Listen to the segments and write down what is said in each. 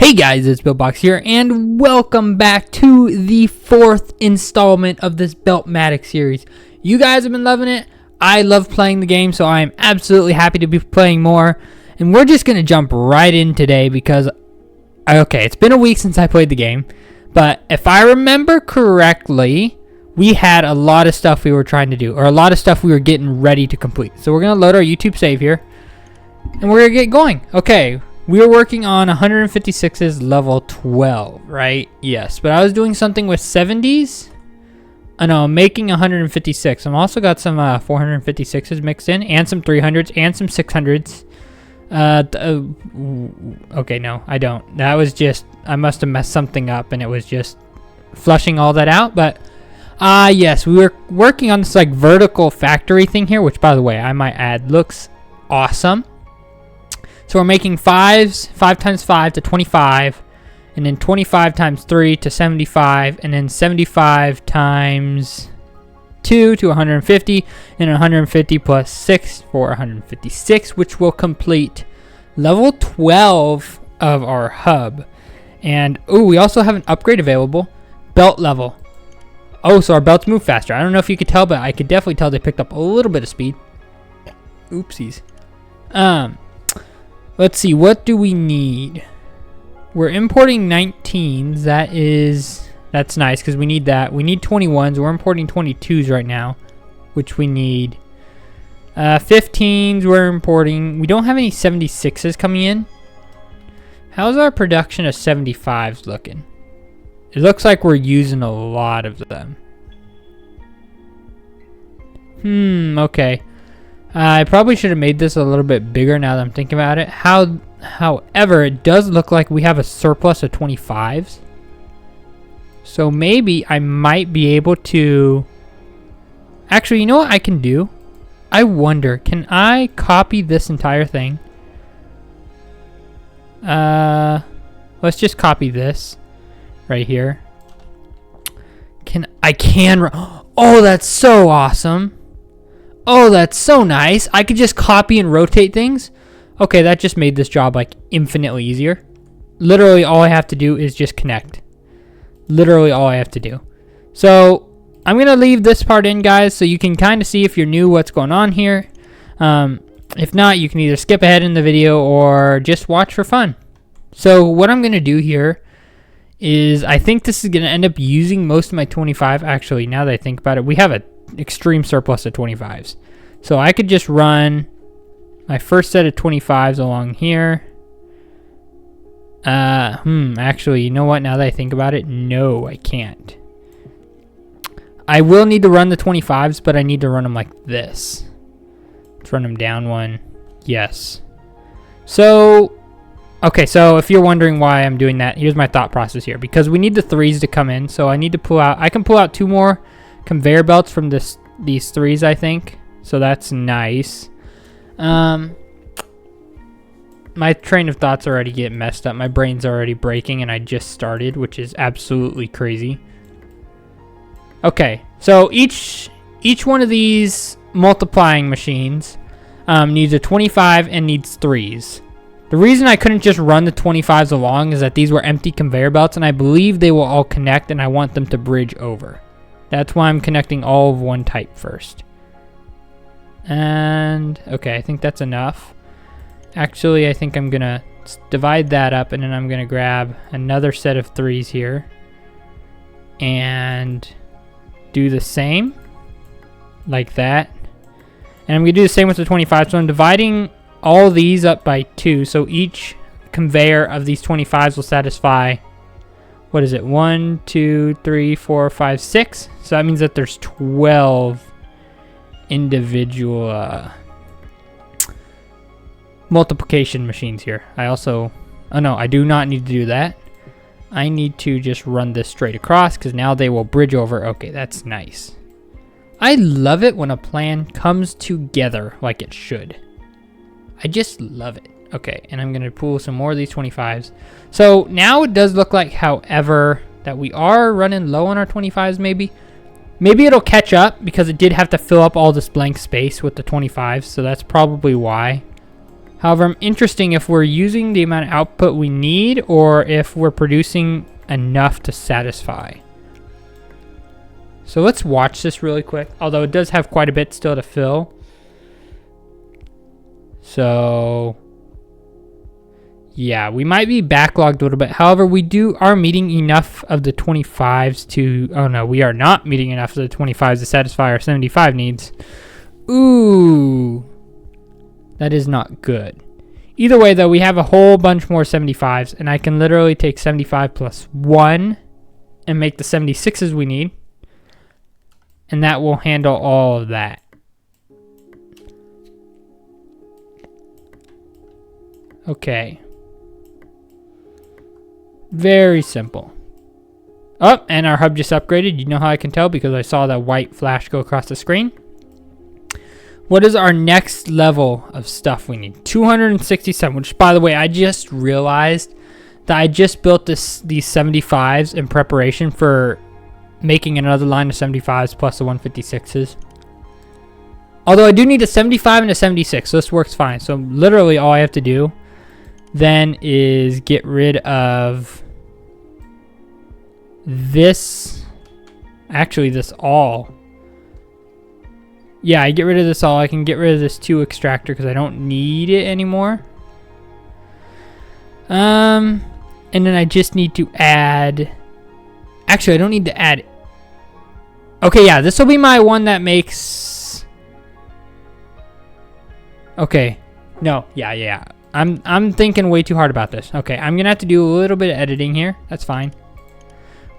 Hey guys, it's Beltbox here, and welcome back to the 4th installment of this Beltmatic series. You guys have been loving it. I love playing the game, so I am absolutely happy to be playing more. And we're just going to jump right in today because, okay, it's been a week since I played the game. But if I remember correctly, we had a lot of stuff we were trying to do, or a lot of stuff we were getting ready to complete. So we're going to load our YouTube save here, and we're going to get going. Okay. We were working on 156's level 12, right? Yes, but I was doing something with 70s. I know, I'm making 156. I've also got some 456s mixed in, and some 300s, and some 600s. Okay, no, I don't. That was just, I must have messed something up, and it was just flushing all that out. But, yes, we were working on this, like, vertical factory thing here, which, by the way, I might add, looks awesome. So we're making 5s, 5 times 5 to 25, and then 25 times 3 to 75, and then 75 times 2 to 150, and 150 plus 6 for 156, which will complete level 12 of our hub. And, oh, we also have an upgrade available, belt level. Oh, so our belts move faster. I don't know if you could tell, but I could definitely tell they picked up a little bit of speed. Oopsies. Let's see, what do we need? We're importing 19s. That's nice because we need that. We need 21s. We're importing 22s right now, which we need. 15s we're importing. We don't have any 76s coming in. How's our production of 75s looking? It looks like we're using a lot of them. Okay. I probably should have made this a little bit bigger now that I'm thinking about it. However, it does look like we have a surplus of 25s. So maybe I might be able to... Actually, you know what I can do? I wonder, can I copy this entire thing? Let's just copy this right here. I can... Oh, that's so awesome. Oh, that's so nice. I could just copy and rotate things. Okay, that just made this job like infinitely easier. Literally all I have to do is just connect. Literally all I have to do. So I'm going to leave this part in, guys, so you can kind of see if you're new what's going on here. If not, you can either skip ahead in the video or just watch for fun. So what I'm going to do here is I think this is going to end up using most of my 25. Actually, now that I think about it, we have a extreme surplus of 25s, so I could just run my first set of 25s along here. Actually, you know what, now that I think about it, no, I can't. I will need to run the 25s, but I need to run them like this. Let's run them down one. Yes. So okay, so if you're wondering why I'm doing that, here's my thought process here. Because we need the 3s to come in, so I need to pull out, I can pull out 2 more conveyor belts from these 3s, I think. So that's nice. My train of thoughts already get messed up. My brain's already breaking, and I just started, which is absolutely crazy. Okay, so each one of these multiplying machines needs a 25 and needs 3s. The reason I couldn't just run the 25s along is that these were empty conveyor belts, and I believe they will all connect, and I want them to bridge over. That's why I'm connecting all of one type first. And, okay, I think that's enough. Actually, I think I'm going to divide that up, and then I'm going to grab another set of 3s here. And do the same. Like that. And I'm going to do the same with the 25. So I'm dividing all these up by 2. So each conveyor of these 25s will satisfy... What is it? 1, 2, 3, 4, 5, 6. So that means that there's 12 individual multiplication machines here. I also... Oh no, I do not need to do that. I need to just run this straight across because now they will bridge over. Okay, that's nice. I love it when a plan comes together like it should. I just love it. Okay, and I'm going to pull some more of these 25s. So now it does look like, however, that we are running low on our 25s maybe. Maybe it'll catch up because it did have to fill up all this blank space with the 25s, so that's probably why. However, I'm interested if we're using the amount of output we need or if we're producing enough to satisfy. So let's watch this really quick, although it does have quite a bit still to fill. So yeah, we might be backlogged a little bit. However, we are meeting enough of the 25s to, oh no, we are not meeting enough of the 25s to satisfy our 75 needs. Ooh, that is not good. Either way though, we have a whole bunch more 75s, and I can literally take 75 plus 1 and make the 76s we need. And that will handle all of that. Okay. Very simple. Oh, and our hub just upgraded. You know how I can tell? Because I saw that white flash go across the screen. What is our next level of stuff we need? 267, which, by the way, I just realized that I just built these 75s in preparation for making another line of 75s plus the 156s. Although I do need a 75 and a 76, so this works fine. So literally all I have to do then is get rid of this. Actually, this all. Yeah, I get rid of this all. I can get rid of this 2 extractor because I don't need it anymore. And then I just need to add. Actually, I don't need to add. Okay, yeah, this will be my one that makes. Okay, no, yeah. I'm thinking way too hard about this. Okay, I'm gonna have to do a little bit of editing here. That's fine.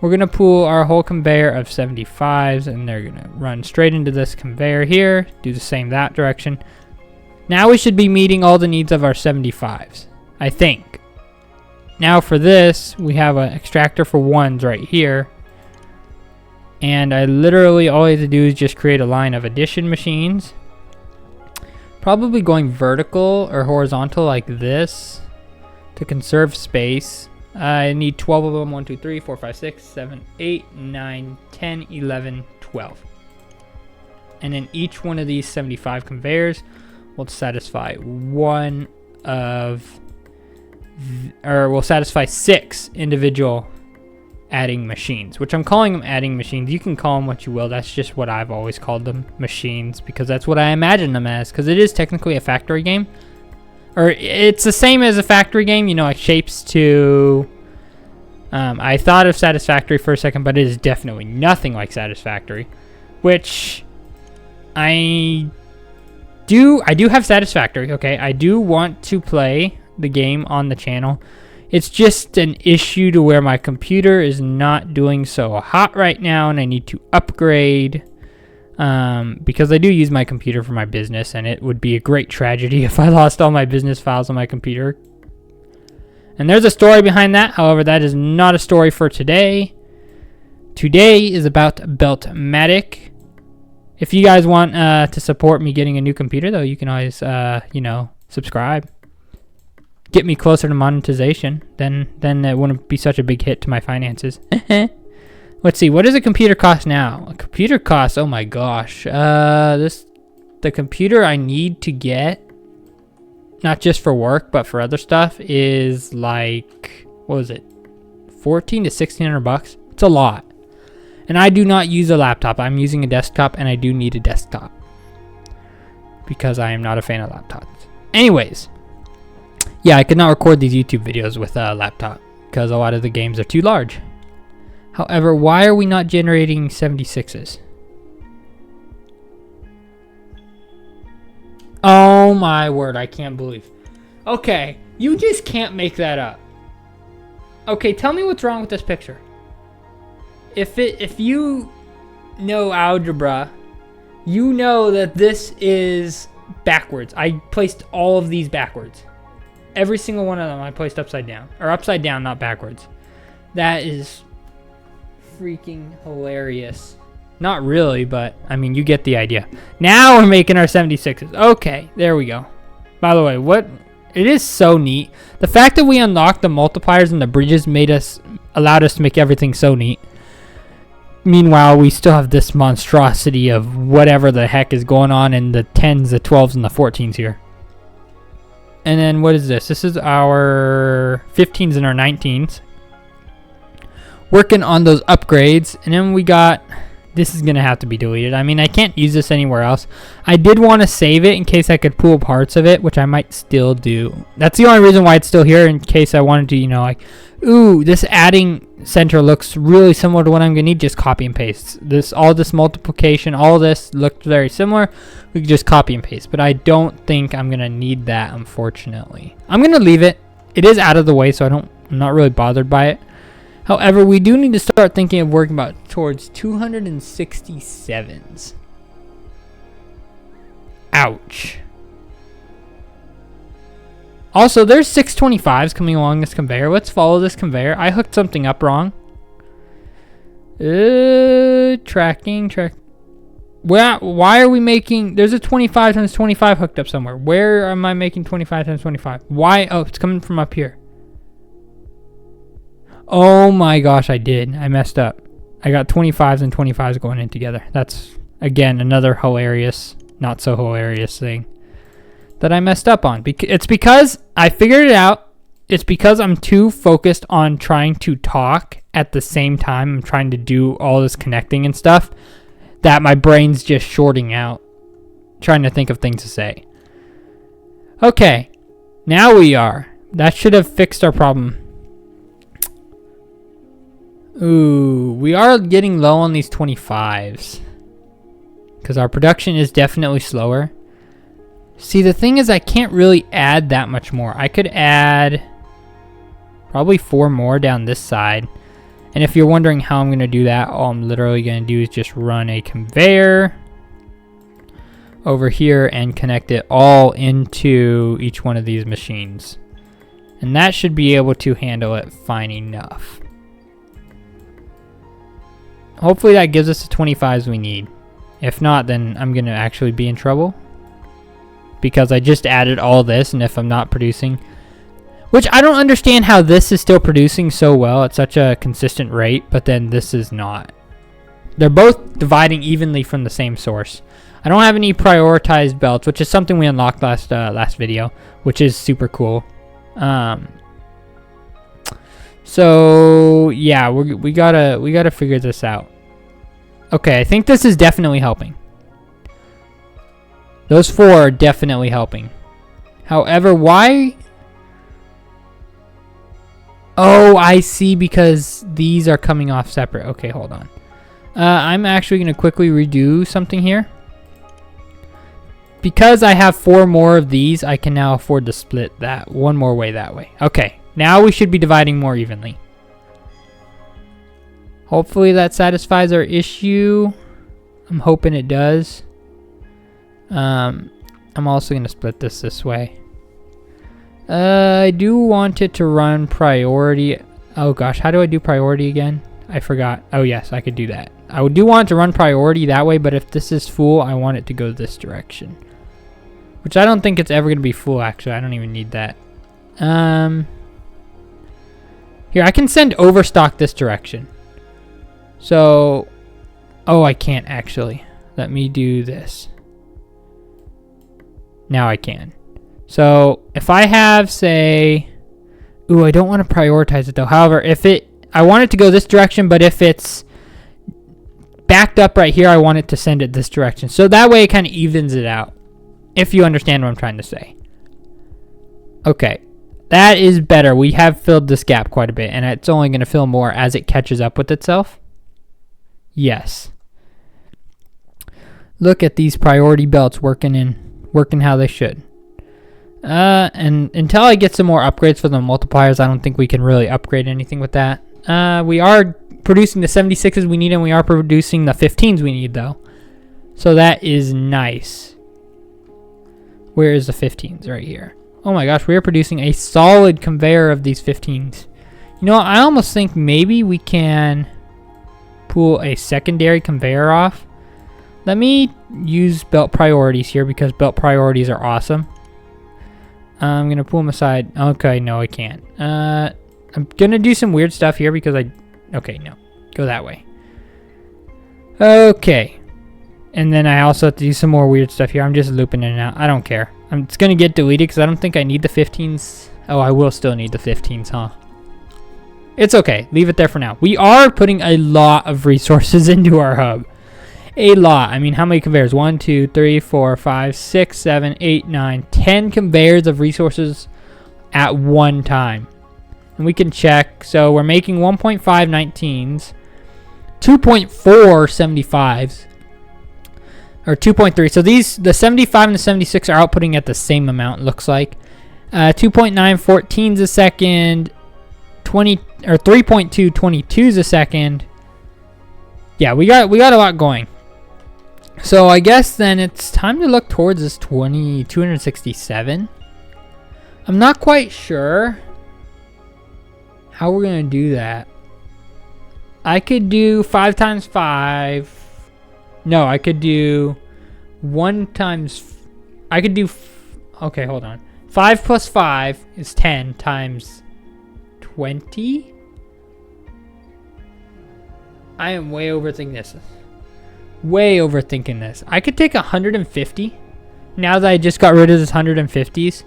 We're gonna pull our whole conveyor of 75s, and they're gonna run straight into this conveyor here. Do the same that direction. Now we should be meeting all the needs of our 75s, I think. Now for this, we have an extractor for 1s right here. And I literally, all I have to do is just create a line of addition machines. Probably going vertical or horizontal like this to conserve space. I need 12 of them. 1, 2, 3, 4, 5, 6, 7, 8, 9, 10, 11, 12. And then each one of these 75 conveyors will satisfy one of, or will satisfy 6 individual adding machines, which I'm calling them adding machines. You can call them what you will. That's just what I've always called them, machines, because that's what I imagine them as, because it is technically a factory game. Or it's the same as a factory game, you know, like Shapes 2. I thought of Satisfactory for a second, but it is definitely nothing like Satisfactory, which I do have Satisfactory, okay? I do want to play the game on the channel. It's just an issue to where my computer is not doing so hot right now, and I need to upgrade because I do use my computer for my business, and it would be a great tragedy if I lost all my business files on my computer. And there's a story behind that. However, that is not a story for today. Today is about Beltmatic. If you guys want to support me getting a new computer, though, you can always, subscribe. Get me closer to monetization, then it wouldn't be such a big hit to my finances. Let's see, what does a computer cost now? A computer costs, oh my gosh, the computer I need to get, not just for work but for other stuff, is like, what was it, 14 to 1600 bucks? It's a lot. And I do not use a laptop. I'm using a desktop, and I do need a desktop because I am not a fan of laptops. Anyways. Yeah, I could not record these YouTube videos with a laptop because a lot of the games are too large. However, why are we not generating 76s? Oh my word, I can't believe. Okay, you just can't make that up. Okay, tell me what's wrong with this picture. If you know algebra, you know that this is backwards. I placed all of these backwards. Every single one of them I placed upside down. Or upside down, not backwards. That is freaking hilarious. Not really, but, I mean, you get the idea. Now we're making our 76s. Okay, there we go. By the way, it is so neat. The fact that we unlocked the multipliers and the bridges allowed us to make everything so neat. Meanwhile, we still have this monstrosity of whatever the heck is going on in the 10s, the 12s, and the 14s here. And then what is this? This is our 15s and our 19s. Working on those upgrades. And then we got... This is going to have to be deleted. I mean, I can't use this anywhere else. I did want to save it in case I could pull parts of it, which I might still do. That's the only reason why it's still here, in case I wanted to, you know, like, ooh, this adding center looks really similar to what I'm going to need. Just copy and paste. All this multiplication, all this looked very similar. We could just copy and paste. But I don't think I'm going to need that, unfortunately. I'm going to leave it. It is out of the way, so I'm not really bothered by it. However, we do need to start thinking of working towards 267s. Ouch. Also, there's 625s coming along this conveyor. Let's follow this conveyor. I hooked something up wrong. Tracking. Why are we making... There's a 25 times 25 hooked up somewhere. Where am I making 25 times 25? Why? Oh, it's coming from up here. Oh my gosh, I did. I messed up. I got 25s and 25s going in together. That's, again, another hilarious, not so hilarious thing that I messed up on. It's because I figured it out. It's because I'm too focused on trying to talk at the same time. I'm trying to do all this connecting and stuff that my brain's just shorting out, trying to think of things to say. Okay, now we are. That should have fixed our problem. Ooh, we are getting low on these 25s. Because our production is definitely slower. See, the thing is I can't really add that much more. I could add probably 4 more down this side. And if you're wondering how I'm going to do that, all I'm literally going to do is just run a conveyor over here and connect it all into each one of these machines. And that should be able to handle it fine enough. Hopefully that gives us the 25s we need. If not, then I'm going to actually be in trouble. Because I just added all this, and if I'm not producing... Which I don't understand how this is still producing so well at such a consistent rate, but then this is not. They're both dividing evenly from the same source. I don't have any prioritized belts, which is something we unlocked last video, which is super cool. So yeah, we gotta figure this out. Okay, I think this is definitely helping. Those 4 are definitely helping. However, why? Oh, I see, because these are coming off separate. Okay, hold on. I'm actually gonna quickly redo something here. Because I have 4 more of these, I can now afford to split that one more way that way. Okay. Now we should be dividing more evenly. Hopefully that satisfies our issue. I'm hoping it does. I'm also going to split this way. I do want it to run priority. Oh gosh, how do I do priority again? I forgot. Oh yes, I could do that. I do want it to run priority that way, but if this is full, I want it to go this direction. Which I don't think it's ever going to be full, actually. I don't even need that. Here, I can send overstock this direction. So, oh, I can't actually. Let me do this. Now I can. So, if I have, say, ooh, I don't want to prioritize it though. However, I want it to go this direction, but if it's backed up right here, I want it to send it this direction. So that way it kind of evens it out. If you understand what I'm trying to say. Okay. That is better. We have filled this gap quite a bit, and it's only going to fill more as it catches up with itself. Yes. Look at these priority belts working how they should. And until I get some more upgrades for the multipliers, I don't think we can really upgrade anything with that. We are producing the 76s we need, and we are producing the 15s we need, though. So that is nice. Where is the 15s? Right here. Oh my gosh, we are producing a solid conveyor of these 15s. You know, I almost think maybe we can pull a secondary conveyor off. Let me use belt priorities here because belt priorities are awesome. I'm going to pull them aside. Okay, no, I can't. I'm going to do some weird stuff here because okay, no. Go that way. Okay. And then I also have to do some more weird stuff here. I'm just looping in and out. I don't care. It's going to get deleted because I don't think I need the 15s. Oh, I will still need the 15s, huh? It's okay. Leave it there for now. We are putting a lot of resources into our hub. A lot. I mean, how many conveyors? 1, 2, 3, 4, 5, 6, 7, 8, 9, 10 conveyors of resources at one time. And we can check. So we're making 1.5 19s, 2.4 75s, or 2.3. So the 75 and the 76 are outputting at the same amount, looks like. 2.9 14s a second, 20 or 3.2 22s a second. Yeah, we got a lot going. So I guess then it's time to look towards this 267. I'm not quite sure how we're gonna do that. I could do 5 times 5. No, I could do 1 times. I could do. Okay, hold on. 5 plus 5 is 10 times 20. I am way overthinking this. Way overthinking this. I could take 150 now that I just got rid of this 150s.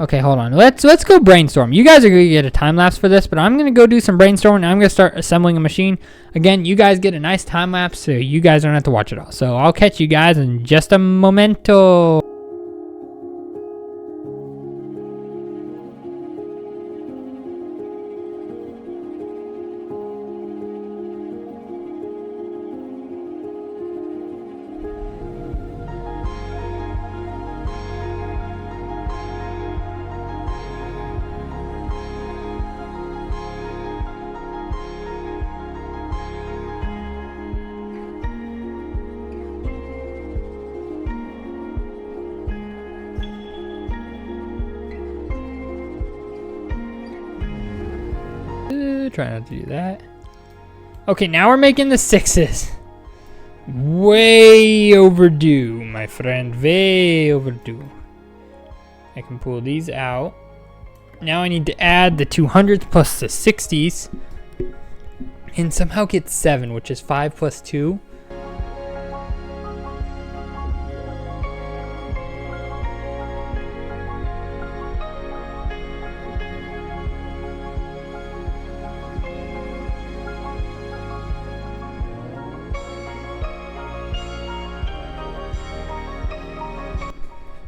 Okay, hold on. Let's go brainstorm. You guys are going to get a time lapse for this, but I'm going to go do some brainstorming. I'm going to start assembling a machine. Again, you guys get a nice time lapse so you guys don't have to watch it all. So I'll catch you guys in just a momento. Try not to do that. Okay, now we're making the 6s. Way overdue, my friend. Way overdue. I can pull these out. Now I need to add the 200s plus the 60s. And somehow get 7, which is 5 plus 2.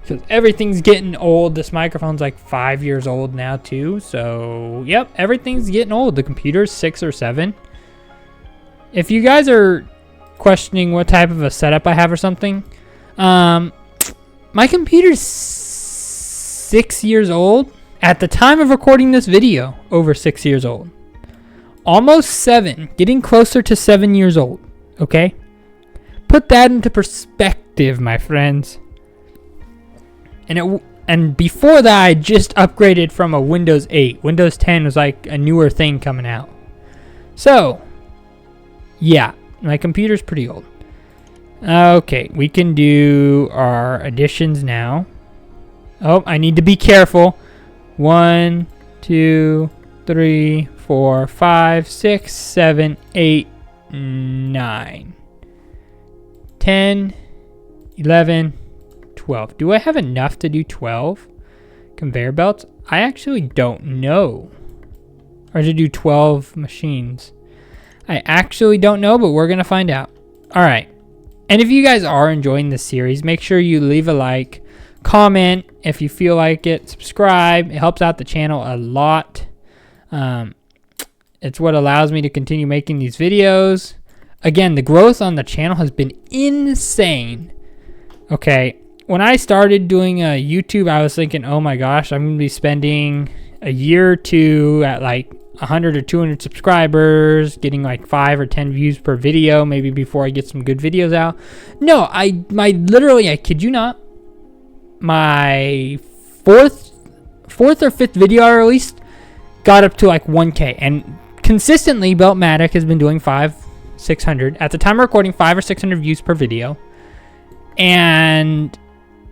Because everything's getting old. This microphone's like 5 years old now too. So, yep, everything's getting old. The computer's 6 or 7. If you guys are questioning what type of a setup I have or something, my computer's 6 years old. At the time of recording this video, over 6 years old. Almost 7. Getting closer to 7 years old. Okay? Put that into perspective, my friends. And before that, I just upgraded from a Windows 8. Windows 10 was like a newer thing coming out. So, yeah, my computer's pretty old. Okay, we can do our additions now. Oh, I need to be careful. 1, 2, 3, 4, 5, 6, 7, 8, 9, 10, 11, 12. Do I have enough to do 12 conveyor belts? I actually don't know. Or to do 12 machines. I actually don't know, but we're going to find out. All right. And if you guys are enjoying this series, make sure you leave a like, comment if you feel like it, subscribe. It helps out the channel a lot. It's what allows me to continue making these videos. Again, the growth on the channel has been insane. Okay. When I started doing YouTube, I was thinking, oh my gosh, I'm going to be spending a year or two at like 100 or 200 subscribers, getting like 5 or 10 views per video, maybe before I get some good videos out. No, literally, I kid you not, my fourth or fifth video I released got up to like 1K. And consistently, Beltmatic has been doing 500-600. At the time of recording, 500 or 600 views per video. And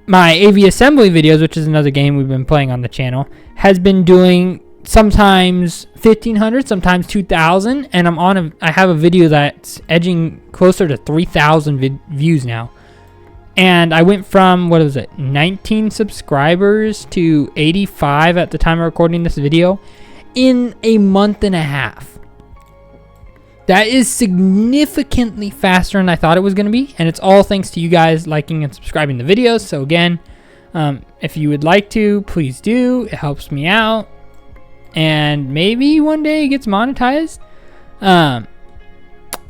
my AV assembly videos, which is another game we've been playing on the channel, has been doing sometimes 1,500, sometimes 2,000, and I have a video that's edging closer to 3,000 views now. And I went from, what was it, 19 subscribers to 85 at the time of recording this video in a month and a half. That is significantly faster than I thought it was going to be. And it's all thanks to you guys liking and subscribing to the videos. So again, if you would like to, please do. It helps me out. And maybe one day it gets monetized. And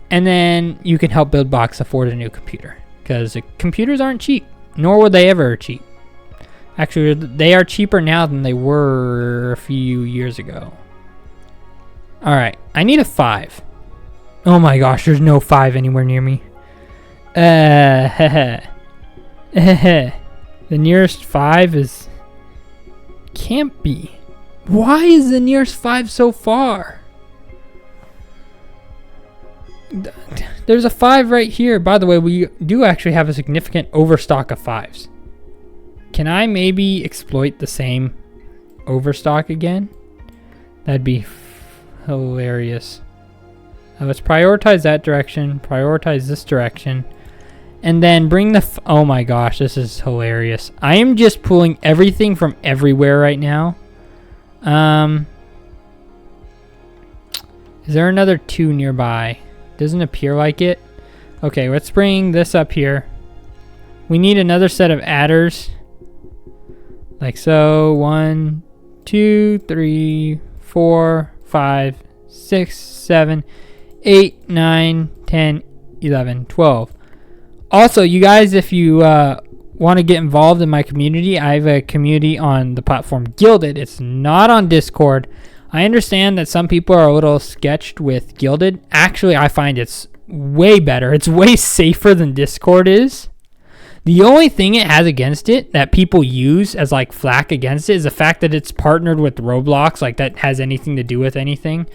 then you can help Buildbox afford a new computer. Because computers aren't cheap. Nor were they ever cheap. Actually, they are cheaper now than they were a few years ago. Alright, I need a 5. Oh my gosh, there's no 5 anywhere near me. The nearest 5 is... Can't be. Why is the nearest 5 so far? There's a 5 right here. By the way, we do actually have a significant overstock of 5s. Can I maybe exploit the same overstock again? That'd be hilarious. Let's prioritize that direction. Prioritize this direction. And then bring the... oh my gosh, this is hilarious. I am just pulling everything from everywhere right now. Is there another 2 nearby? Doesn't appear like it. Okay, let's bring this up here. We need another set of adders. Like so. 1, 2, 3, 4, 5, 6, 7, 8, 9, 10, 11, 12. Also, you guys, if you want to get involved in my community, I have a community on the platform Gilded. It's not on Discord. I understand that some people are a little sketched with Gilded. Actually, I find it's way better. It's way safer than Discord is. The only thing it has against it that people use as like flack against it is the fact that it's partnered with Roblox. Like that has anything to do with anything.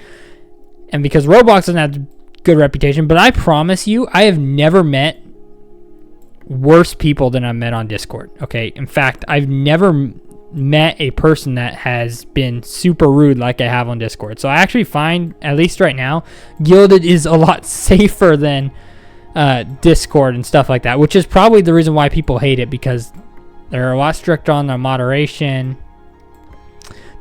And because Roblox doesn't have a good reputation, but I promise you, I have never met worse people than I've met on Discord. Okay, in fact, I've never met a person that has been super rude like I have on Discord. So I actually find, at least right now, Gilded is a lot safer than Discord and stuff like that, which is probably the reason why people hate it, because they're a lot stricter on their moderation.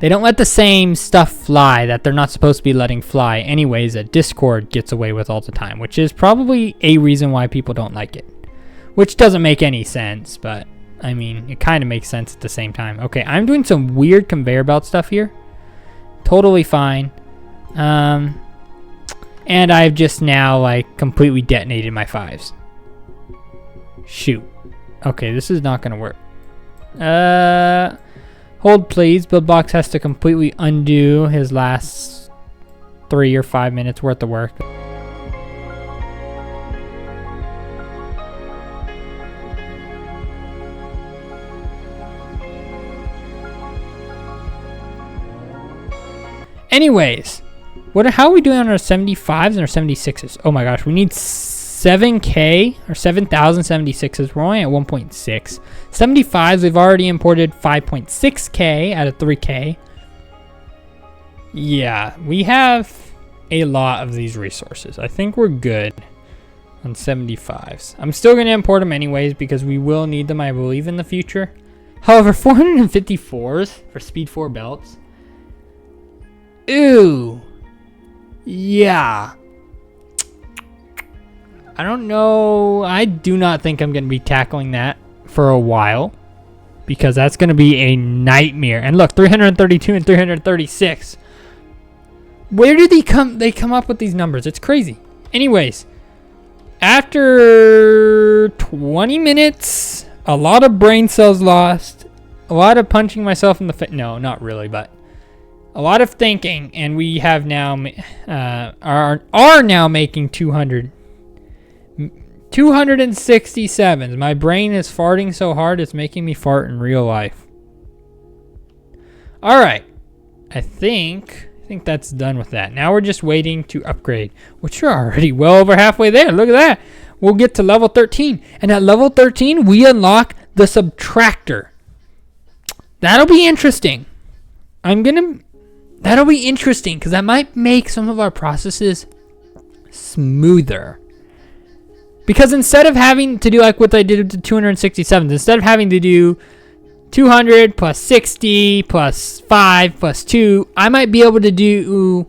They don't let the same stuff fly that they're not supposed to be letting fly anyways that Discord gets away with all the time, which is probably a reason why people don't like it. Which doesn't make any sense, but I mean, it kind of makes sense at the same time. Okay, I'm doing some weird conveyor belt stuff here. Totally fine. And I've just now, like, completely detonated my 5s. Shoot. Okay, this is not going to work. Hold, please. Buildbox has to completely undo his last 3 or 5 minutes worth of work. Anyways, how are we doing on our 75s and our 76s? Oh my gosh, we need 7K or 7,076s. We're only at 1.6. 75s, we've already imported 5.6K out of 3K. Yeah, we have a lot of these resources. I think we're good on 75s. I'm still going to import them anyways because we will need them, I believe, in the future. However, 454s for Speed 4 belts. Ew. Yeah. I don't know. I do not think I'm going to be tackling that for a while, because that's going to be a nightmare. And look, 332 and 336. Where did they come up with these numbers? It's crazy. Anyways, after 20 minutes, a lot of brain cells lost, a lot of punching myself in the face. No, not really, but a lot of thinking, and we have now are now making 267s. My brain is farting so hard it's making me fart in real life. All right, I think that's done with that. Now we're just waiting to upgrade, which we're already well over halfway there. Look at that. We'll get to level 13, and at level 13 we unlock the subtractor. That'll be interesting. That'll be interesting because that might make some of our processes smoother. Because instead of having to do like what I did with the 267s, instead of having to do 200 plus 60 plus 5 plus 2, I might be able to do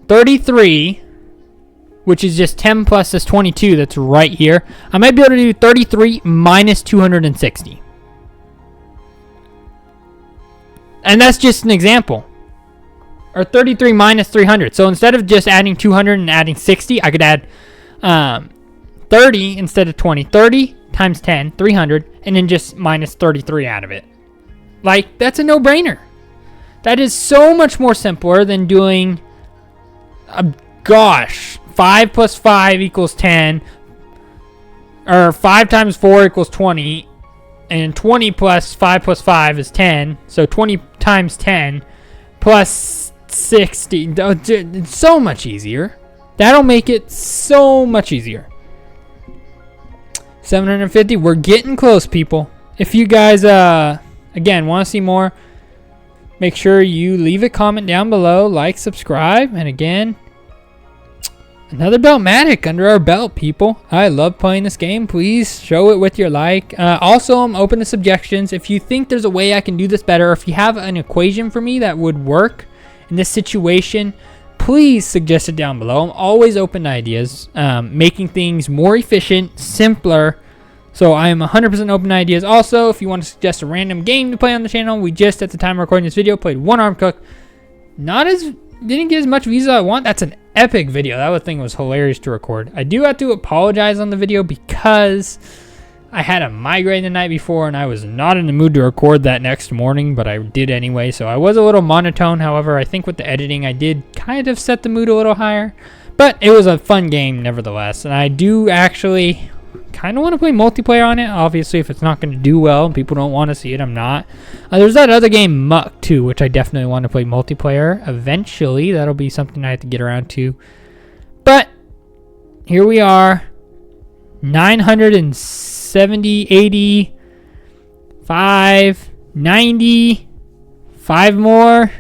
33, which is just 10 plus this 22 that's right here. I might be able to do 33 minus 260. And that's just an example. Or 33 minus 300. So instead of just adding 200 and adding 60, I could add 30 instead of 20. 30 times 10, 300, and then just minus 33 out of it. Like, that's a no-brainer. That is so much more simpler than doing, 5 plus 5 equals 10, or 5 times 4 equals 20, and 20 plus 5 plus 5 is 10, so 20 times 10 plus 60, it's so much easier. That'll make it so much easier. 750, we're getting close, people. If you guys, again, want to see more, make sure you leave a comment down below, like, subscribe, and again, another Beltmatic under our belt, people. I love playing this game. Please show it with your like. Also, I'm open to suggestions. If you think there's a way I can do this better, or if you have an equation for me that would work in this situation, please suggest it down below. I'm always open to ideas, making things more efficient, simpler. So I am 100% open to ideas. Also, if you want to suggest a random game to play on the channel, we just, at the time of recording this video, played One Arm Cook. Didn't get as much views as I want. That's an epic video. That thing was hilarious to record. I do have to apologize on the video because I had a migraine the night before and I was not in the mood to record that next morning, but I did anyway. So I was a little monotone. However, I think with the editing, I did kind of set the mood a little higher. But it was a fun game nevertheless. And I do actually kind of want to play multiplayer on it. Obviously, if it's not going to do well and people don't want to see it, I'm not. There's that other game, Muck, too, which I definitely want to play multiplayer eventually. That'll be something I have to get around to. But here we are. 970, 80, 5, 90, 5 more.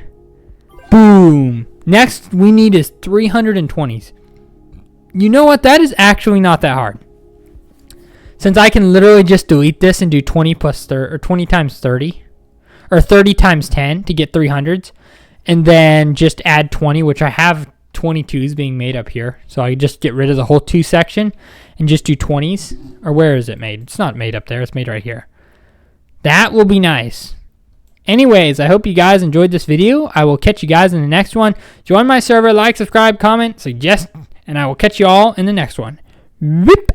Boom. Next we need is 320s. You know what? That is actually not that hard. Since I can literally just delete this and do 20 plus 30, or 20 times 30, or 30 times 10 to get 300s, and then just add 20, which I have 22s being made up here. So I just get rid of the whole 2 section and just do 20s. Or where is it made? It's not made up there. It's made right here. That will be nice. Anyways, I hope you guys enjoyed this video. I will catch you guys in the next one. Join my server, like, subscribe, comment, suggest, and I will catch you all in the next one. Whoop!